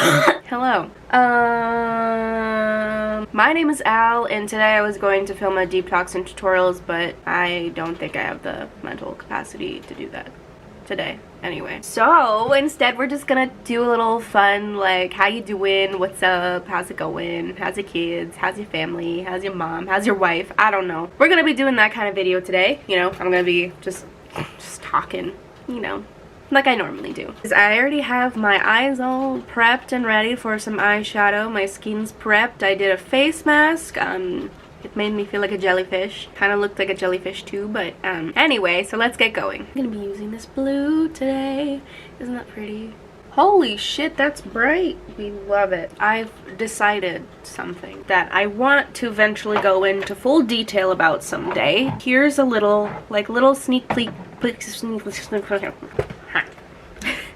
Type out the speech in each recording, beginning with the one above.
Hello. My name is Al, and today I was going to film a deep talks and tutorials, but I don't think I have the mental capacity to do that today. Anyway, so instead we're just gonna do a little fun, like, how you doing, what's up, how's it going, how's your kids, how's your family, how's your mom, how's your wife, I don't know. We're gonna be doing that kind of video today, you know. I'm gonna be just talking, you know, like I normally do. I already have my eyes all prepped and ready for some eyeshadow. My skin's prepped. I did a face mask. It made me feel like a jellyfish. Kind of looked like a jellyfish too, but anyway, so let's get going. I'm gonna be using this blue today. Isn't that pretty? Holy shit, that's bright. We love it. I've decided something that I want to eventually go into full detail about someday. Here's a little sneak peek.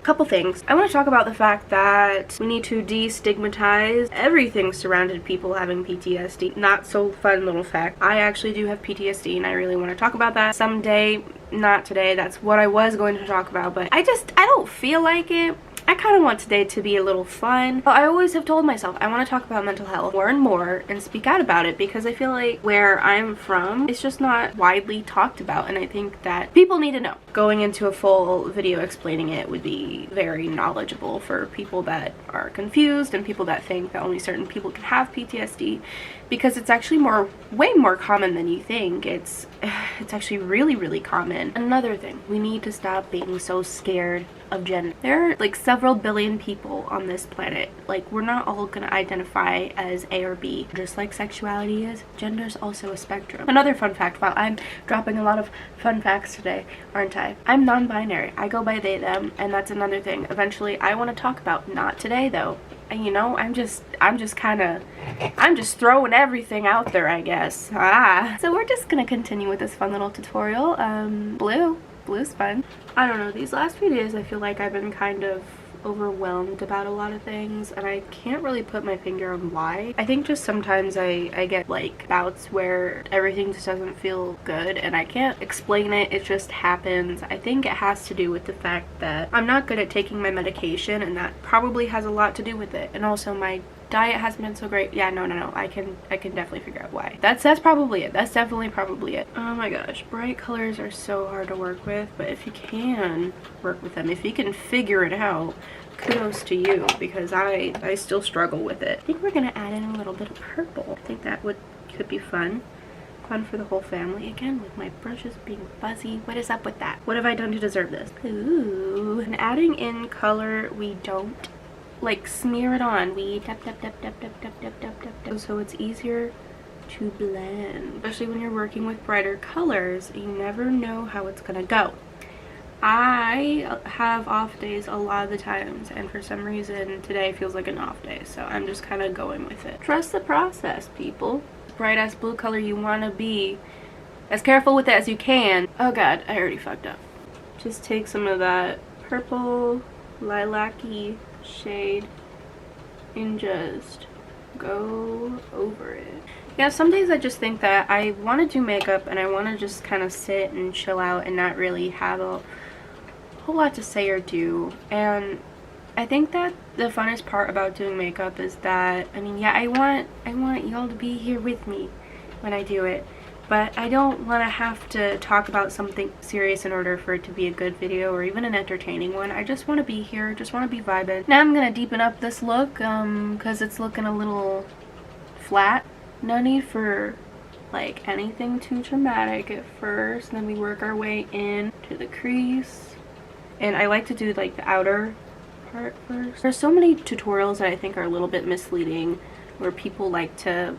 Couple things. I want to talk about the fact that we need to destigmatize everything surrounding people having PTSD. Not so fun little fact. I actually do have PTSD and I really want to talk about that someday. Not today. That's what I was going to talk about, but I don't feel like it. I kind of want today to be a little fun. But I always have told myself I want to talk about mental health more and more and speak out about it, because I feel like where I'm from, it's just not widely talked about, and I think that people need to know. Going into a full video explaining it would be very knowledgeable for people that are confused and people that think that only certain people can have PTSD, because it's actually way more common than you think. It's actually really common. Another thing, we need to stop being so scared of gender. There are like several billion people on this planet. Like, we're not all gonna identify as A or B. Just like sexuality is, gender's also a spectrum. Another fun fact, while I'm dropping a lot of fun facts today, aren't I? I'm non-binary. I go by they, them, and that's another thing eventually I want to talk about. Not today though. And you know, I'm just throwing everything out there, I guess. So we're just gonna continue with this fun little tutorial. Blue's fun. I don't know, these last few days I feel like I've been kind of overwhelmed about a lot of things, and I can't really put my finger on why. I think just sometimes I get like bouts where everything just doesn't feel good and I can't explain it. It just happens. I think it has to do with the fact that I'm not good at taking my medication, and that probably has a lot to do with it. And also my diet hasn't been so great. Yeah, no, I can definitely figure out why. That's probably it. That's definitely probably it. Oh my gosh, bright colors are so hard to work with, but if you can work with them, if you can figure it out, kudos to you, because I still struggle with it. I think we're gonna add in a little bit of purple. I think that could be fun for the whole family. Again, with my brushes being fuzzy. What is up with that? What have I done to deserve this? Ooh, and adding in color, we don't like smear it on. We tap, so it's easier to blend. Especially when you're working with brighter colors, you never know how it's gonna go. I have off days a lot of the times, and for some reason today feels like an off day, so I'm just kind of going with it. Trust the process, people. Bright ass blue color, you want to be as careful with it as you can. Oh god, I already fucked up. Just take some of that purple lilac-y shade and just go over it. Yeah, some days I just think that I want to do makeup and I want to just kind of sit and chill out and not really have a whole lot to say or do. And I think that the funnest part about doing makeup is that, I mean, yeah, I want y'all to be here with me when I do it, but I don't want to have to talk about something serious in order for it to be a good video or even an entertaining one. I just want to be here, just want to be vibing. Now I'm gonna deepen up this look because it's looking a little flat. No need for like anything too dramatic at first, then we work our way in to the crease. And I like to do like the outer part first. There's so many tutorials that I think are a little bit misleading, where people like to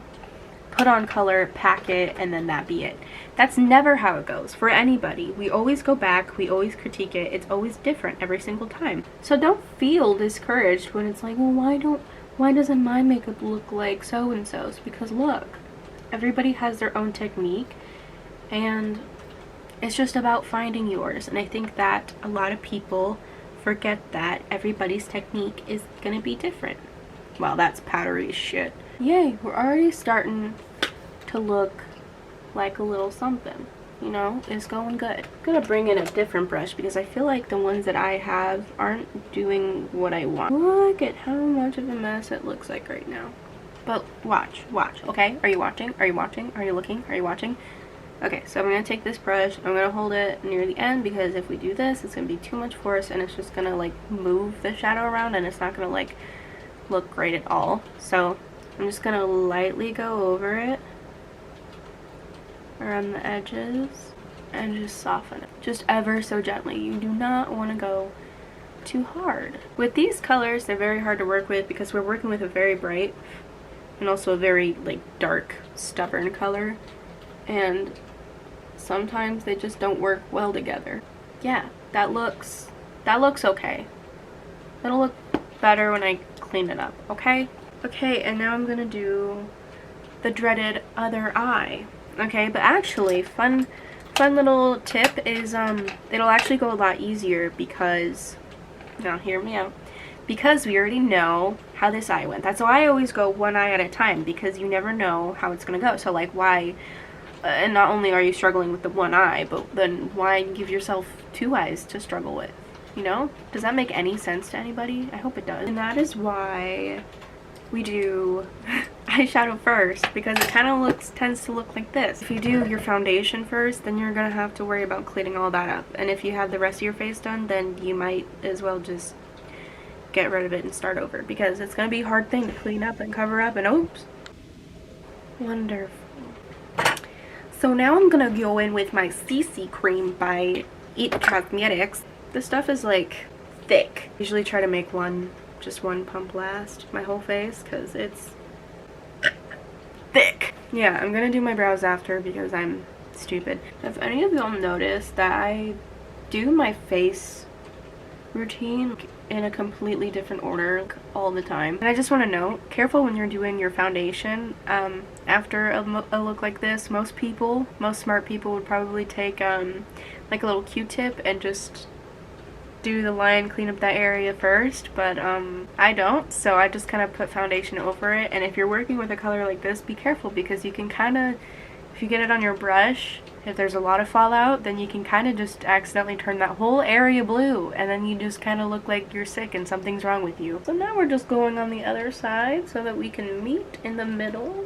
put on color, pack it, and then that be it. That's never how it goes for anybody. We always go back, we always critique it. It's always different every single time. So don't feel discouraged when it's like, well, why doesn't my makeup look like so and so's? Because look, everybody has their own technique, and it's just about finding yours. And I think that a lot of people forget that everybody's technique is gonna be different. Wow, that's powdery shit. Yay, we're already starting to look like a little something. you know, is going good. I'm gonna bring in a different brush because I feel like the ones that I have aren't doing what I want. Look at how much of a mess it looks like right now. But watch, okay? Are you watching? Are you watching? Are you looking? Are you watching? Okay, so I'm gonna take this brush, I'm gonna hold it near the end because if we do this, it's gonna be too much force and it's just gonna like move the shadow around and it's not gonna like look great at all. So I'm just gonna lightly go over it around the edges and just soften it just ever so gently. You do not want to go too hard. With these colors, they're very hard to work with because we're working with a very bright and also a very like dark, stubborn color, and sometimes they just don't work well together. Yeah, that looks okay. It'll look better when I clean it up, okay? Okay, and now I'm gonna do the dreaded other eye. Okay, but actually, fun little tip is it'll actually go a lot easier because, now hear me out, because we already know how this eye went. That's why I always go one eye at a time, because you never know how it's gonna go. So like, why, and not only are you struggling with the one eye, but then why give yourself two eyes to struggle with, you know? Does that make any sense to anybody? I hope it does. And that is why we do eyeshadow first, because it kind of tends to look like this. If you do your foundation first, then you're gonna have to worry about cleaning all that up, and if you have the rest of your face done, then you might as well just get rid of it and start over, because it's gonna be a hard thing to clean up and cover up, and oops. Wonderful. So now I'm gonna go in with my CC cream by It Cosmetics. This stuff is like thick. I usually try to make just one pump last my whole face because it's thick. Yeah, I'm gonna do my brows after because I'm stupid. If any of y'all noticed that I do my face routine in a completely different order all the time, and I just want to note, careful when you're doing your foundation. After a look like this, most smart people would probably take like a little Q-tip and just do the line, clean up that area first, but I don't, so I just kind of put foundation over it. And if you're working with a color like this, be careful, because you can kind of, if you get it on your brush, if there's a lot of fallout, then you can kind of just accidentally turn that whole area blue, and then you just kind of look like you're sick and something's wrong with you. So now we're just going on the other side so that we can meet in the middle.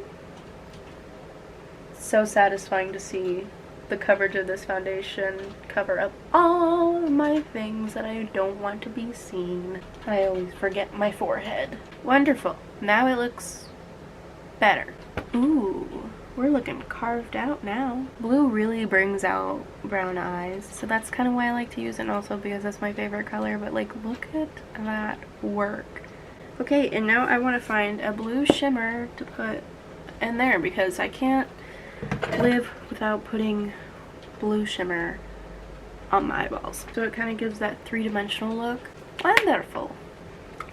So satisfying to see the coverage of this foundation cover up all my things that I don't want to be seen. I always forget my forehead. Wonderful. Now it looks better. Ooh, we're looking carved out now. Blue really brings out brown eyes, so that's kind of why I like to use it, and also because that's my favorite color. But like, look at that work. Okay, and now I want to find a blue shimmer to put in there, because I can't live without putting blue shimmer on my eyeballs. So it kind of gives that three-dimensional look. Wonderful.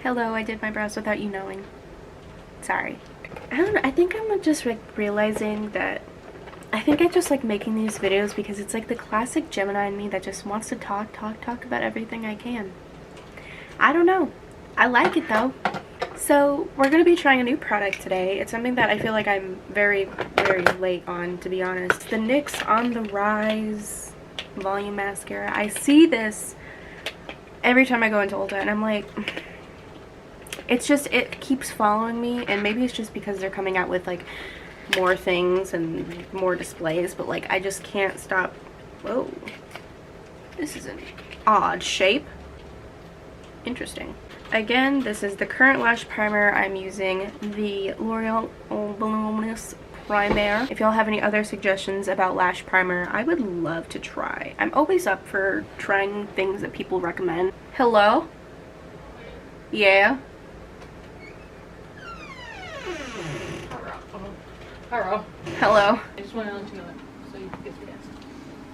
Hello, I did my brows without you knowing. Sorry. I don't know, I think I'm just like realizing that I think I just like making these videos because it's like the classic Gemini in me that just wants to talk about everything I can. I don't know. I like it though. So we're going to be trying a new product today. It's something that I feel like I'm very late on, to be honest. The NYX On The Rise Volume Mascara. I see this every time I go into Ulta, and I'm like, it's just, it keeps following me, and maybe it's just because they're coming out with like more things and more displays, but like I just can't stop. Whoa. This is an odd shape. Interesting. Again, this is the current lash primer. I'm using the L'Oreal Voluminous Primer. If y'all have any other suggestions about lash primer, I would love to try. I'm always up for trying things that people recommend. Hello? Yeah? Hello. Hello. I just want to let you know that so you can get your dance.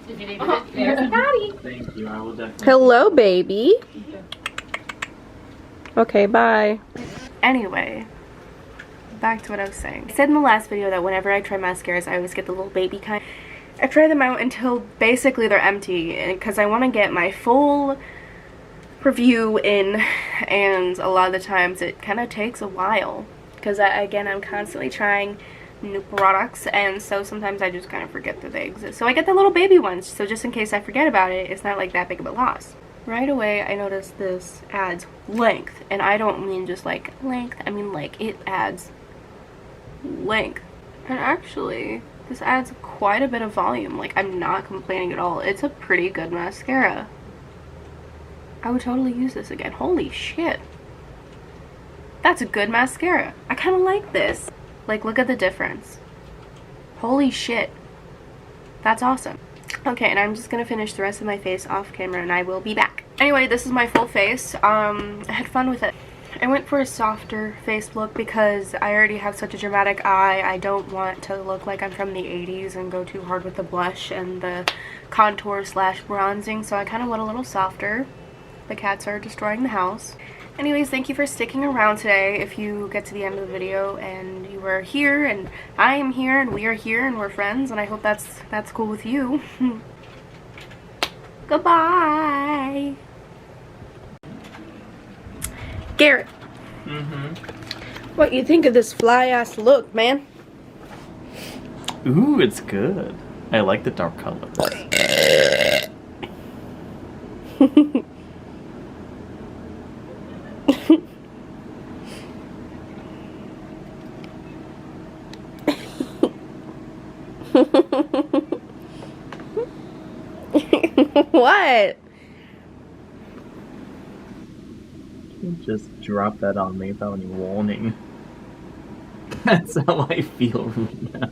If you needed it. There's a daddy. Thank you. I will definitely. Hello, baby. Okay, bye. Anyway, back to what I was saying. I said in the last video that whenever I try mascaras, I always get the little baby kind. I try them out until basically they're empty, because I want to get my full review in, and a lot of the times it kind of takes a while, because again, I'm constantly trying new products, and so sometimes I just kind of forget that they exist. So I get the little baby ones, so just in case I forget about it, it's not like that big of a loss. Right away, I noticed this adds length, and I don't mean just like length, I mean like it adds length. And actually, this adds quite a bit of volume. Like, I'm not complaining at all. It's a pretty good mascara. I would totally use this again. Holy shit. That's a good mascara. I kind of like this. Like, look at the difference. Holy shit. That's awesome. Okay, and I'm just gonna finish the rest of my face off camera and I will be back. Anyway, this is my full face. I had fun with it. I went for a softer face look because I already have such a dramatic eye. I don't want to look like I'm from the 80s and go too hard with the blush and the contour slash bronzing, so I kind of went a little softer. The cats are destroying the house. Anyways, thank you for sticking around today. If you get to the end of the video and you were here and I am here and we are here and we're friends, and I hope that's cool with you. Goodbye. Garrett. What you think of this fly ass look, man? Ooh, it's good. I like the dark colors. What? You just drop that on me without any warning. That's how I feel right now.